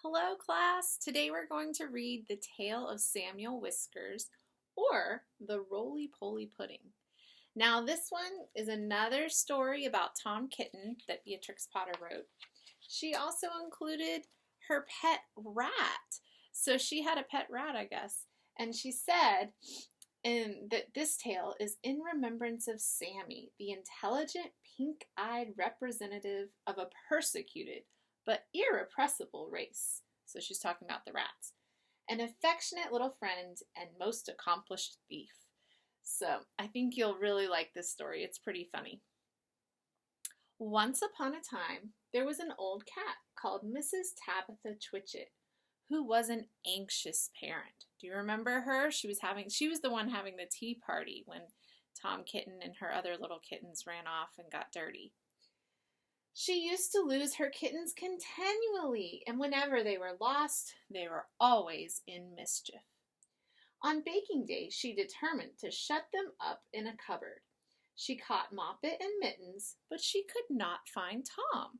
Hello, class. Today we're going to read The Tale of Samuel Whiskers or The Roly-Poly Pudding. Now, this one is another story about Tom Kitten that Beatrix Potter wrote. She also included her pet rat. So she had a pet rat, I guess. And she said that this tale is in remembrance of Sammy, the intelligent, pink-eyed representative of a persecuted but irrepressible race. So she's talking about the rats. An affectionate little friend and most accomplished thief. So I think you'll really like this story. It's pretty funny. Once upon a time, there was an old cat called Mrs. Tabitha Twitchit, who was an anxious parent. Do you remember her? She was the one having the tea party when Tom Kitten and her other little kittens ran off and got dirty. She used to lose her kittens continually, and whenever they were lost, they were always in mischief. On baking day, she determined to shut them up in a cupboard. She caught Moppet and Mittens, but she could not find Tom.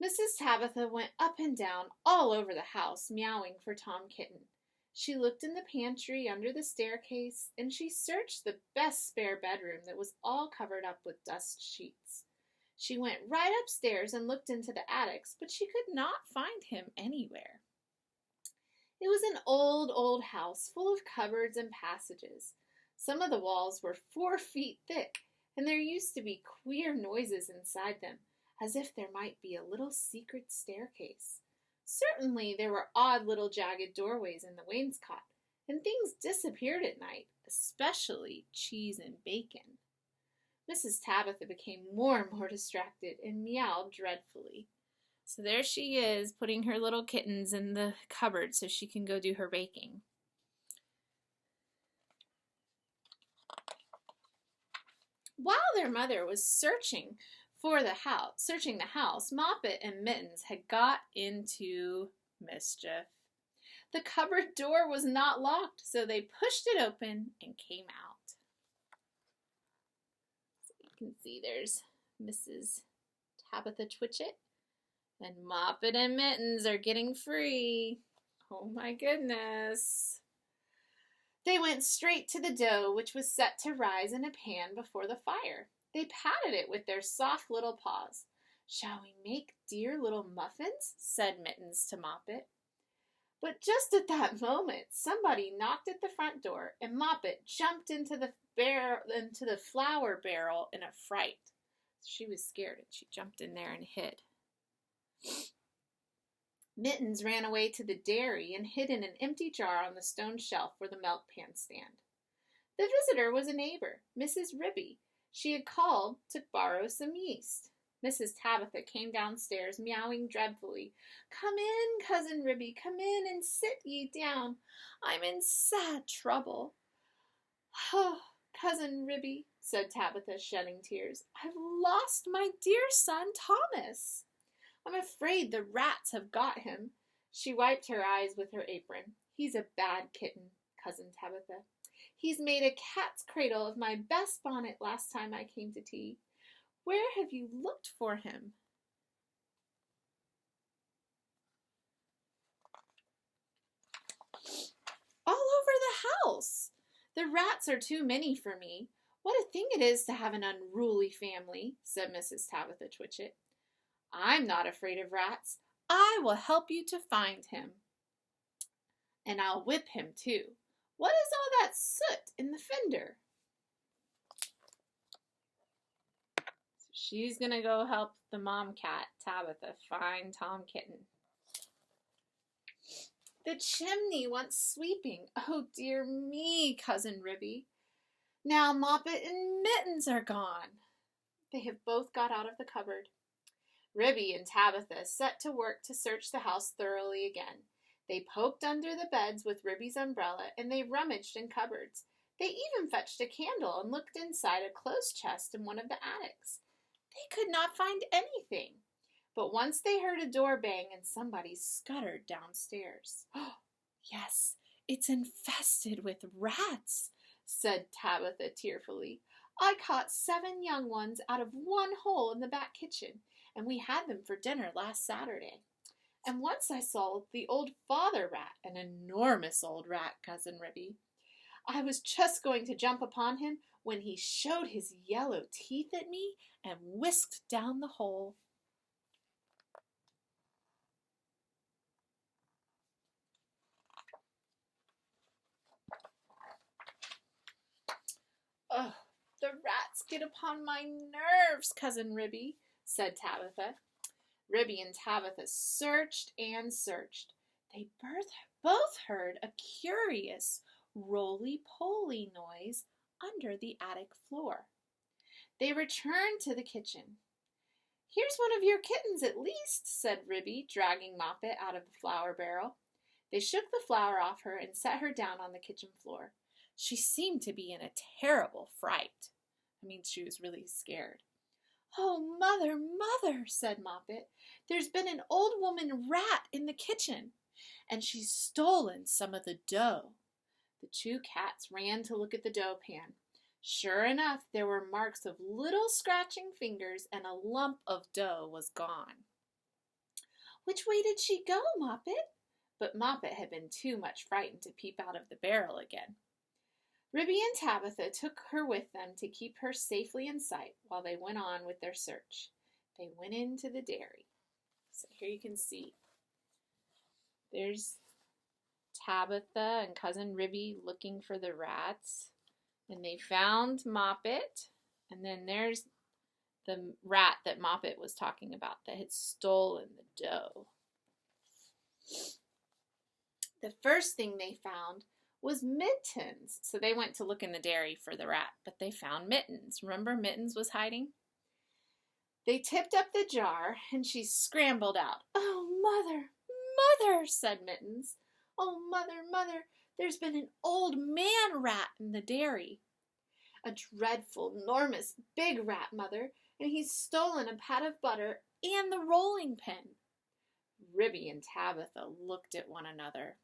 Mrs. Tabitha went up and down all over the house, meowing for Tom Kitten. She looked in the pantry, under the staircase, and she searched the best spare bedroom that was all covered up with dust sheets. She went right upstairs and looked into the attics, but she could not find him anywhere. It was an old house full of cupboards and passages. Some of the walls were 4 feet thick, and there used to be queer noises inside them, as if there might be a little secret staircase. Certainly there were odd little jagged doorways in the wainscot, and things disappeared at night, especially cheese and bacon. Mrs. Tabitha became more and more distracted and meowed dreadfully. So there she is, putting her little kittens in the cupboard so she can go do her baking. While their mother was searching the house, Moppet and Mittens had got into mischief. The cupboard door was not locked, so they pushed it open and came out. You can see there's Mrs. Tabitha Twitchit, and Moppet and Mittens are getting free. Oh my goodness. They went straight to the dough, which was set to rise in a pan before the fire. They patted it with their soft little paws. "Shall we make dear little muffins?" said Mittens to Moppet. But just at that moment, somebody knocked at the front door, and Moppet jumped into the flour barrel in a fright. She was scared, and she jumped in there and hid. Mittens ran away to the dairy and hid in an empty jar on the stone shelf where the milk pans stand. The visitor was a neighbor, Mrs. Ribby. She had called to borrow some yeast. Mrs. Tabitha came downstairs, meowing dreadfully. "Come in, Cousin Ribby, come in and sit ye down. I'm in sad trouble." "Oh, Cousin Ribby," said Tabitha, shedding tears, "I've lost my dear son Thomas. I'm afraid the rats have got him." She wiped her eyes with her apron. "He's a bad kitten, Cousin Tabitha. He's made a cat's cradle of my best bonnet last time I came to tea. Where have you looked for him?" "All over the house. The rats are too many for me. What a thing it is to have an unruly family," said Mrs. Tabitha Twitchit. "I'm not afraid of rats. I will help you to find him. And I'll whip him too. What is all that soot in the fender?" She's going to go help the mom cat, Tabitha, find Tom Kitten. "The chimney wants sweeping. Oh, dear me, Cousin Ribby. Now Moppet and Mittens are gone." They have both got out of the cupboard. Ribby and Tabitha set to work to search the house thoroughly again. They poked under the beds with Ribby's umbrella, and they rummaged in cupboards. They even fetched a candle and looked inside a clothes chest in one of the attics. They could not find anything. But once they heard a door bang and somebody scuttered downstairs. "Oh, yes, it's infested with rats," said Tabitha tearfully. "I caught 7 young ones out of one hole in the back kitchen, and we had them for dinner last Saturday. And once I saw the old father rat, an enormous old rat, Cousin Ribby. I was just going to jump upon him when he showed his yellow teeth at me and whisked down the hole. Oh, the rats get upon my nerves, Cousin Ribby, said Tabitha. Ribby and Tabitha searched and searched. They both heard a curious roly-poly noise under the attic floor. They returned to the kitchen. Here's one of your kittens at least, said Ribby, dragging Moppet out of the flour barrel. They shook the flour off her and set her down on the kitchen floor. She seemed to be in a terrible fright. She was really scared. Oh, Mother, Mother, said Moppet. There's been an old woman rat in the kitchen, and she's stolen some of the dough. The two cats ran to look at the dough pan. Sure enough, there were marks of little scratching fingers, and a lump of dough was gone. Which way did she go, Moppet? But Moppet had been too much frightened to peep out of the barrel again. Ribby and Tabitha took her with them to keep her safely in sight while they went on with their search. They went into the dairy. So here you can see. There's Tabitha and Cousin Ribby looking for the rats. And they found Moppet. And then there's the rat that Moppet was talking about that had stolen the dough. The first thing they found was Mittens. So they went to look in the dairy for the rat, but they found Mittens. Remember Mittens was hiding? They tipped up the jar and she scrambled out. Oh, Mother, Mother, said Mittens. Oh, Mother, Mother, there's been an old man rat in the dairy. A dreadful, enormous, big rat, Mother, and he's stolen a pat of butter and the rolling pin. Ribby and Tabitha looked at one another.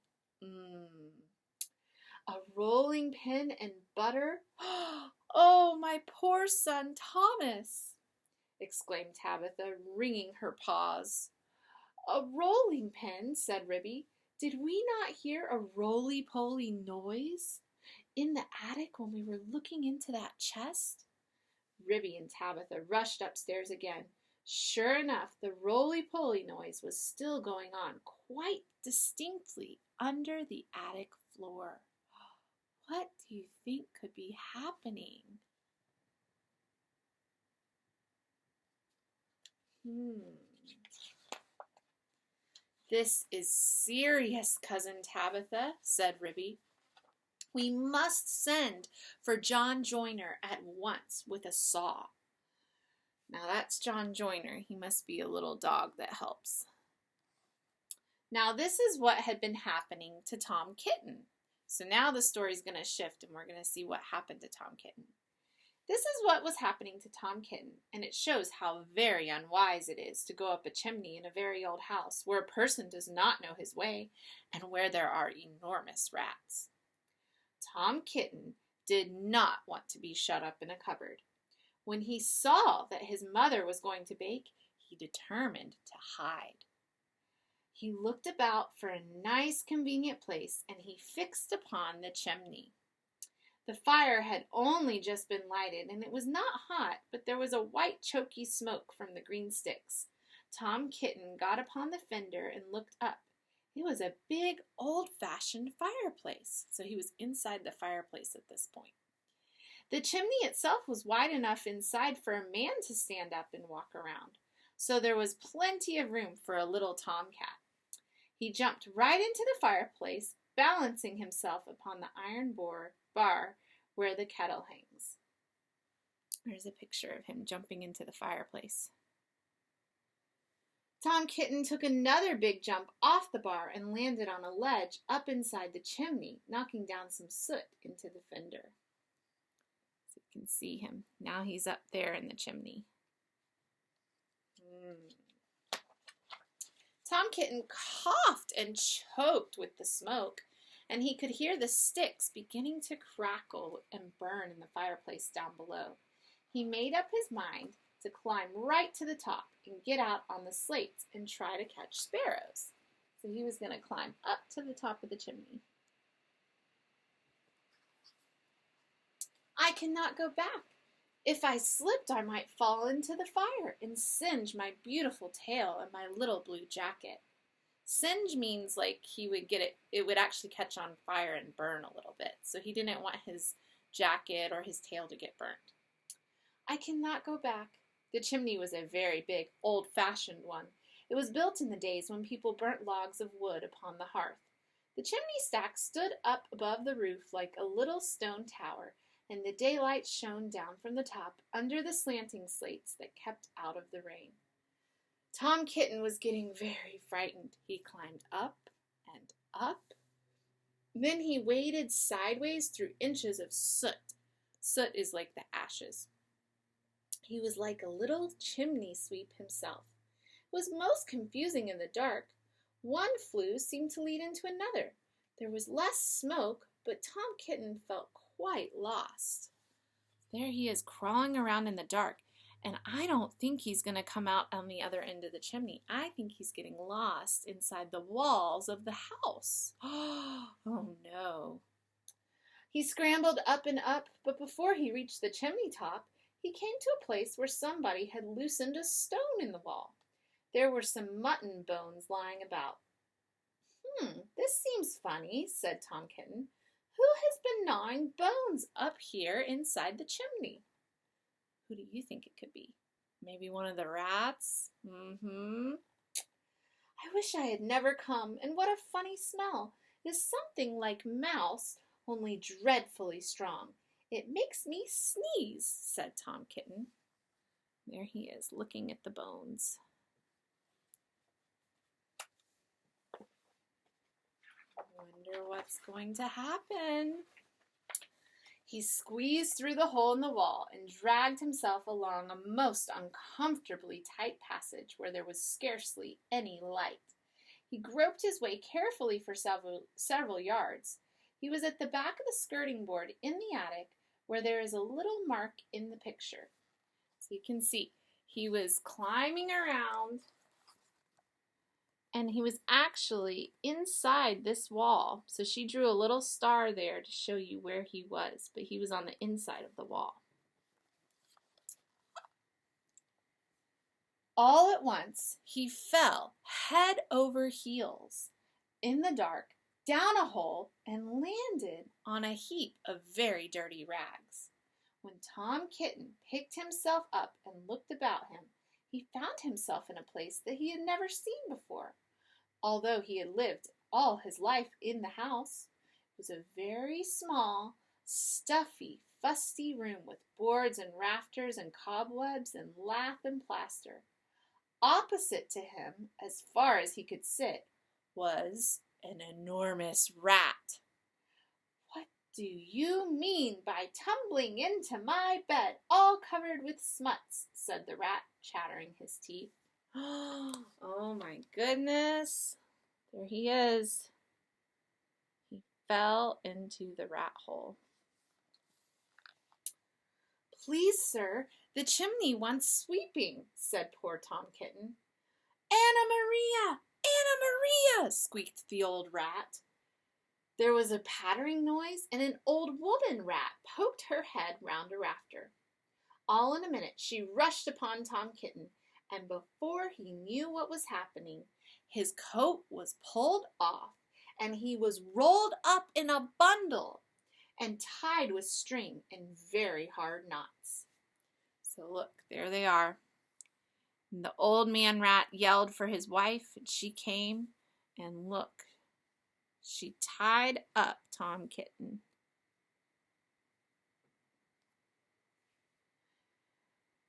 A rolling pin and butter? Oh, my poor son Thomas, exclaimed Tabitha, wringing her paws. A rolling pin, said Ribby. Did we not hear a roly-poly noise in the attic when we were looking into that chest? Ribby and Tabitha rushed upstairs again. Sure enough, the roly-poly noise was still going on quite distinctly under the attic floor. What do you think could be happening? This is serious, Cousin Tabitha, said Ribby. We must send for John Joiner at once with a saw. Now that's John Joiner. He must be a little dog that helps. Now this is what had been happening to Tom Kitten. So now the story's going to shift and we're going to see what happened to Tom Kitten. This is what was happening to Tom Kitten, and it shows how very unwise it is to go up a chimney in a very old house where a person does not know his way and where there are enormous rats. Tom Kitten did not want to be shut up in a cupboard. When he saw that his mother was going to bake, he determined to hide. He looked about for a nice, convenient place, and he fixed upon the chimney. The fire had only just been lighted, and it was not hot, but there was a white, choky smoke from the green sticks. Tom Kitten got upon the fender and looked up. It was a big, old-fashioned fireplace, so he was inside the fireplace at this point. The chimney itself was wide enough inside for a man to stand up and walk around, so there was plenty of room for a little tomcat. He jumped right into the fireplace, balancing himself upon the iron bar where the kettle hangs. There's a picture of him jumping into the fireplace. Tom Kitten took another big jump off the bar and landed on a ledge up inside the chimney, knocking down some soot into the fender. So you can see him. Now he's up there in the chimney. Tom Kitten coughed and choked with the smoke, and he could hear the sticks beginning to crackle and burn in the fireplace down below. He made up his mind to climb right to the top and get out on the slates and try to catch sparrows. So he was going to climb up to the top of the chimney. I cannot go back. If I slipped, I might fall into the fire and singe my beautiful tail and my little blue jacket. Singe means like it would actually catch on fire and burn a little bit. So he didn't want his jacket or his tail to get burnt. I cannot go back. The chimney was a very big, old-fashioned one. It was built in the days when people burnt logs of wood upon the hearth. The chimney stack stood up above the roof like a little stone tower, and the daylight shone down from the top under the slanting slates that kept out of the rain. Tom Kitten was getting very frightened. He climbed up and up. Then he waded sideways through inches of soot. Soot is like the ashes. He was like a little chimney sweep himself. It was most confusing in the dark. One flue seemed to lead into another. There was less smoke, but Tom Kitten felt quite lost. There he is crawling around in the dark, and I don't think he's going to come out on the other end of the chimney. I think he's getting lost inside the walls of the house. Oh no. He scrambled up and up, but before he reached the chimney top, he came to a place where somebody had loosened a stone in the wall. There were some mutton bones lying about. This seems funny, said Tom Kitten. Who has been gnawing bones up here inside the chimney? Who do you think it could be? Maybe one of the rats? I wish I had never come, and what a funny smell. It is something like mouse, only dreadfully strong. It makes me sneeze, said Tom Kitten. There he is, looking at the bones. Wonder what's going to happen. He squeezed through the hole in the wall and dragged himself along a most uncomfortably tight passage where there was scarcely any light. He groped his way carefully for several yards. He was at the back of the skirting board in the attic where there is a little mark in the picture. So you can see he was climbing around, and he was actually inside this wall. So she drew a little star there to show you where he was, but he was on the inside of the wall. All at once, he fell head over heels in the dark, down a hole, and landed on a heap of very dirty rags. When Tom Kitten picked himself up and looked about him, he found himself in a place that he had never seen before. Although he had lived all his life in the house, it was a very small, stuffy, fusty room with boards and rafters and cobwebs and lath and plaster. Opposite to him, as far as he could sit, was an enormous rat. What do you mean by tumbling into my bed, all covered with smuts? Said the rat, chattering his teeth. Oh my goodness. There he is. He fell into the rat hole. Please, sir, the chimney wants sweeping, said poor Tom Kitten. Anna Maria! Anna Maria! Squeaked the old rat. There was a pattering noise, and an old woman rat poked her head round a rafter. All in a minute she rushed upon Tom Kitten, and before he knew what was happening, his coat was pulled off, and he was rolled up in a bundle and tied with string in very hard knots. So look, there they are. And the old man rat yelled for his wife, and she came, and look, she tied up Tom Kitten.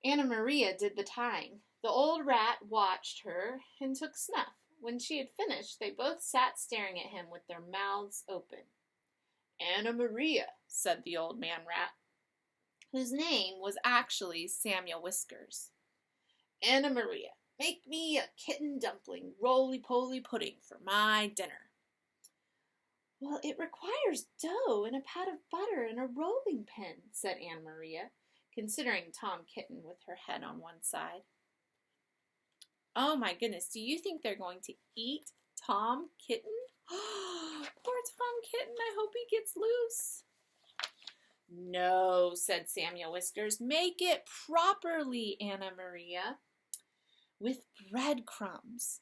Anna Maria did the tying. The old rat watched her and took snuff. When she had finished, they both sat staring at him with their mouths open. Anna Maria, said the old man rat, whose name was actually Samuel Whiskers. Anna Maria, make me a kitten dumpling roly-poly pudding for my dinner. Well, it requires dough and a pat of butter and a rolling pin, said Anna Maria, considering Tom Kitten with her head on one side. Oh my goodness, do you think they're going to eat Tom Kitten? Poor Tom Kitten, I hope he gets loose. No, said Samuel Whiskers. Make it properly, Anna Maria. With breadcrumbs.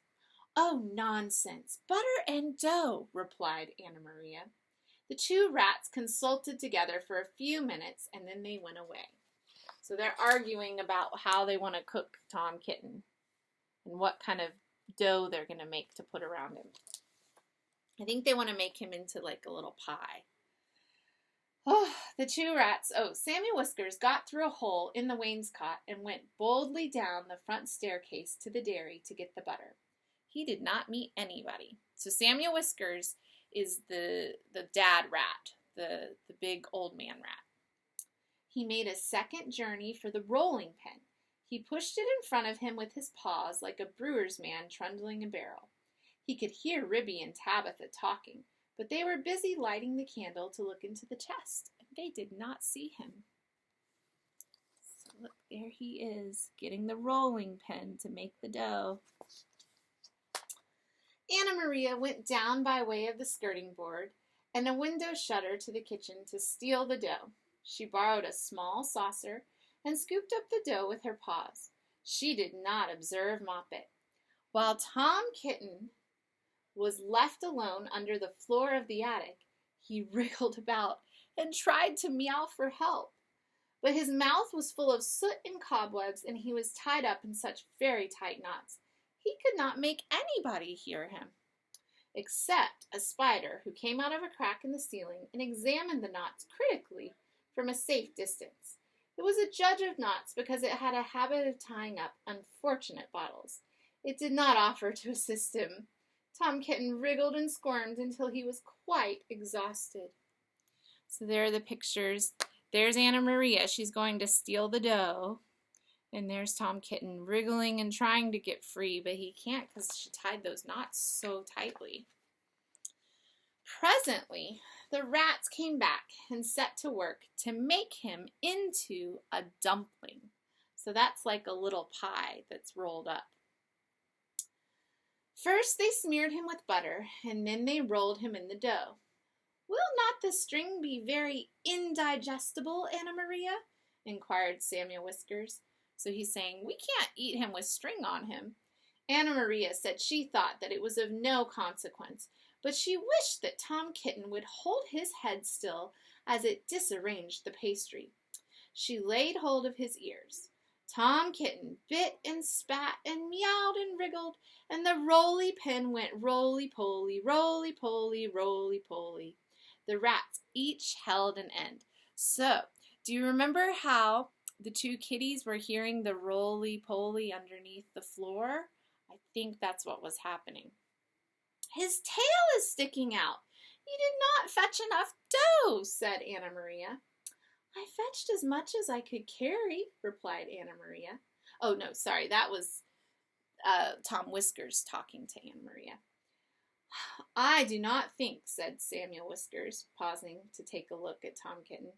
Oh, nonsense. Butter and dough, replied Anna Maria. The two rats consulted together for a few minutes, and then they went away. So they're arguing about how they want to cook Tom Kitten and what kind of dough they're going to make to put around him. I think they want to make him into like a little pie. Oh, the two rats. Oh, Samuel Whiskers got through a hole in the wainscot and went boldly down the front staircase to the dairy to get the butter. He did not meet anybody. So Samuel Whiskers is the dad rat, the big old man rat. He made a second journey for the rolling pin. He pushed it in front of him with his paws like a brewer's man trundling a barrel. He could hear Ribby and Tabitha talking, but they were busy lighting the candle to look into the chest, and they did not see him. So look, there he is, getting the rolling pin to make the dough. Anna Maria went down by way of the skirting board and a window shutter to the kitchen to steal the dough. She borrowed a small saucer and scooped up the dough with her paws. She did not observe Moppet. While Tom Kitten was left alone under the floor of the attic, he wriggled about and tried to meow for help. But his mouth was full of soot and cobwebs, and he was tied up in such very tight knots, he could not make anybody hear him, except a spider who came out of a crack in the ceiling and examined the knots critically from a safe distance. It was a judge of knots because it had a habit of tying up unfortunate bottles. It did not offer to assist him. Tom Kitten wriggled and squirmed until he was quite exhausted. So there are the pictures. There's Anna Maria. She's going to steal the dough. And there's Tom Kitten wriggling and trying to get free, but he can't because she tied those knots so tightly. Presently, the rats came back and set to work to make him into a dumpling. So that's like a little pie that's rolled up. First, they smeared him with butter, and then they rolled him in the dough. Will not the string be very indigestible, Anna Maria? Inquired Samuel Whiskers. So he's saying, we can't eat him with string on him. Anna Maria said she thought that it was of no consequence, but she wished that Tom Kitten would hold his head still as it disarranged the pastry. She laid hold of his ears. Tom Kitten bit and spat and meowed and wriggled, and the roly pin went roly-poly, roly-poly, roly-poly. The rats each held an end. So, do you remember how the two kitties were hearing the roly-poly underneath the floor? I think that's what was happening. His tail is sticking out. You did not fetch enough dough, said Anna Maria. I fetched as much as I could carry, replied Anna Maria. Oh, no, sorry, that was Tom Whiskers talking to Anna Maria. I do not think, said Samuel Whiskers, pausing to take a look at Tom Kitten.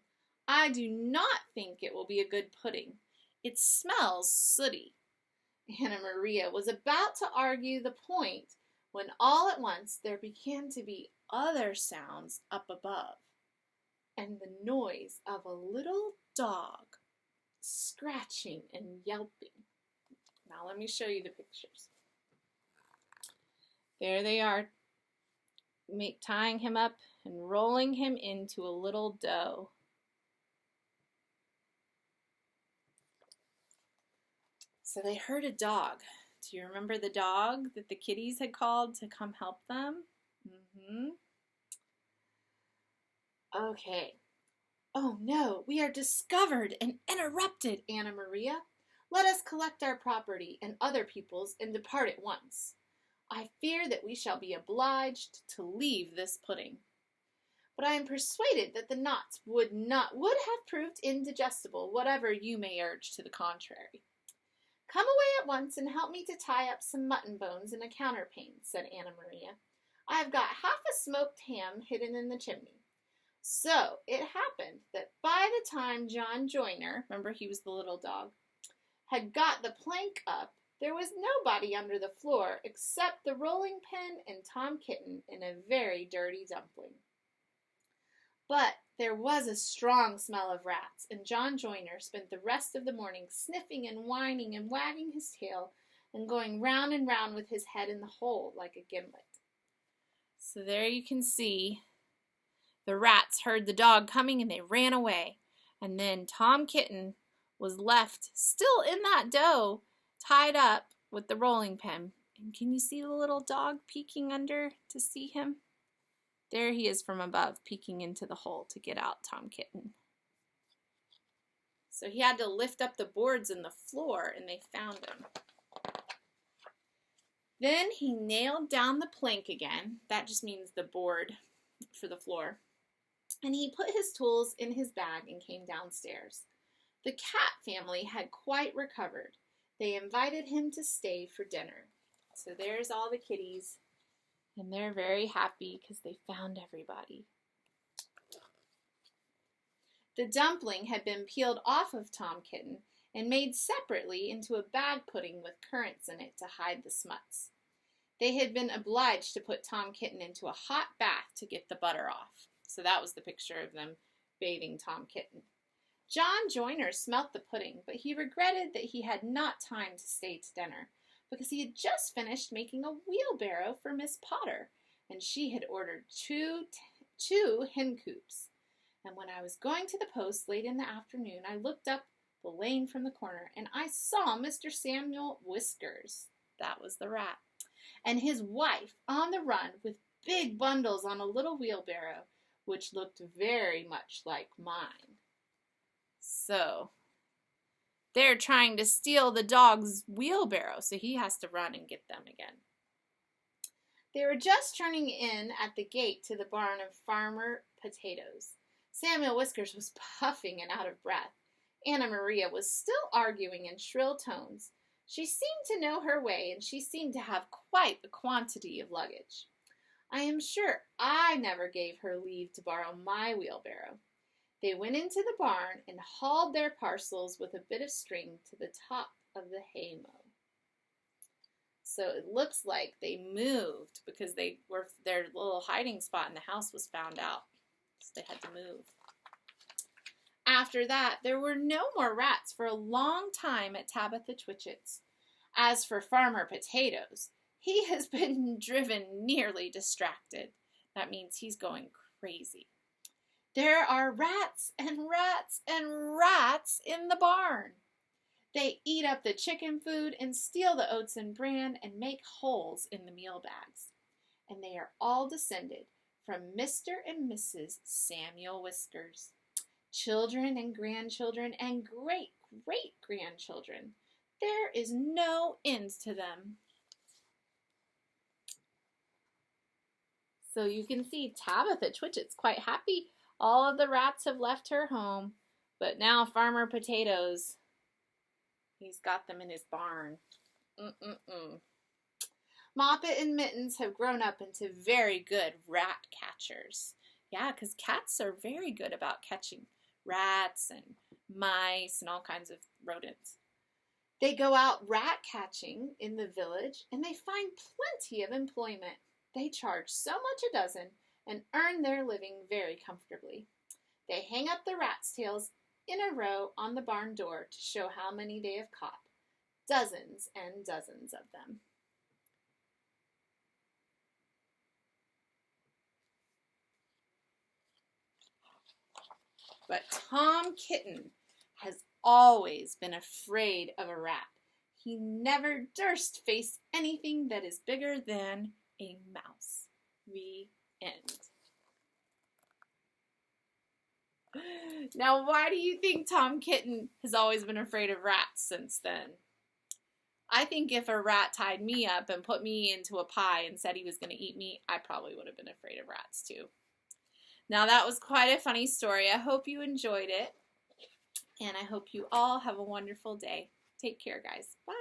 I do not think it will be a good pudding. It smells sooty. Anna Maria was about to argue the point when all at once there began to be other sounds up above, and the noise of a little dog scratching and yelping. Now let me show you the pictures. There they are, tying him up and rolling him into a little dough. So they heard a dog. Do you remember the dog that the kitties had called to come help them? Okay. Oh no, we are discovered and interrupted, Anna Maria. Let us collect our property and other people's and depart at once. I fear that we shall be obliged to leave this pudding. But I am persuaded that the knots would have proved indigestible, whatever you may urge to the contrary. Come away at once and help me to tie up some mutton bones in a counterpane, said Anna Maria. I have got half a smoked ham hidden in the chimney. So it happened that by the time John Joyner, remember he was the little dog, had got the plank up, there was nobody under the floor except the rolling pin and Tom Kitten in a very dirty dumpling. But there was a strong smell of rats, and John Joyner spent the rest of the morning sniffing and whining and wagging his tail and going round and round with his head in the hole like a gimlet. So there you can see the rats heard the dog coming and they ran away. And then Tom Kitten was left still in that dough, tied up with the rolling pin. And can you see the little dog peeking under to see him? There he is from above, peeking into the hole to get out Tom Kitten. So he had to lift up the boards in the floor, and they found him. Then he nailed down the plank again. That just means the board for the floor. And he put his tools in his bag and came downstairs. The cat family had quite recovered. They invited him to stay for dinner. So there's all the kitties, and they're very happy because they found everybody. The dumpling had been peeled off of Tom Kitten and made separately into a bag pudding with currants in it to hide the smuts. They had been obliged to put Tom Kitten into a hot bath to get the butter off. So that was the picture of them bathing Tom Kitten. John Joyner smelt the pudding, but he regretted that he had not time to stay to dinner, because he had just finished making a wheelbarrow for Miss Potter, and she had ordered two hen coops. And when I was going to the post late in the afternoon, I looked up the lane from the corner, and I saw Mr. Samuel Whiskers, that was the rat, and his wife on the run with big bundles on a little wheelbarrow, which looked very much like mine. So they're trying to steal the dog's wheelbarrow, so he has to run and get them again. They were just turning in at the gate to the barn of Farmer Potatoes. Samuel Whiskers was puffing and out of breath. Anna Maria was still arguing in shrill tones. She seemed to know her way, and she seemed to have quite a quantity of luggage. I am sure I never gave her leave to borrow my wheelbarrow. They went into the barn and hauled their parcels with a bit of string to the top of the haymow. So it looks like they moved because their little hiding spot in the house was found out. So they had to move. After that, there were no more rats for a long time at Tabitha Twitchett's. As for Farmer Potatoes, he has been driven nearly distracted. That means he's going crazy. There are rats and rats and rats in the barn. They eat up the chicken food and steal the oats and bran and make holes in the meal bags. And they are all descended from Mr. and Mrs. Samuel Whiskers. Children and grandchildren and great-great-grandchildren. There is no end to them. So you can see Tabitha Twitchett's quite happy. All of the rats have left her home, but now Farmer Potatoes, he's got them in his barn. Moppet and Mittens have grown up into very good rat catchers. Yeah, because cats are very good about catching rats and mice and all kinds of rodents. They go out rat catching in the village, and they find plenty of employment. They charge so much a dozen and earn their living very comfortably. They hang up the rats' tails in a row on the barn door to show how many they have caught. Dozens and dozens of them. But Tom Kitten has always been afraid of a rat. He never durst face anything that is bigger than a mouse. The end. Now, why do you think Tom Kitten has always been afraid of rats since then? I think if a rat tied me up and put me into a pie and said he was going to eat me, I probably would have been afraid of rats too. Now, that was quite a funny story. I hope you enjoyed it, and I hope you all have a wonderful day. Take care, guys. Bye.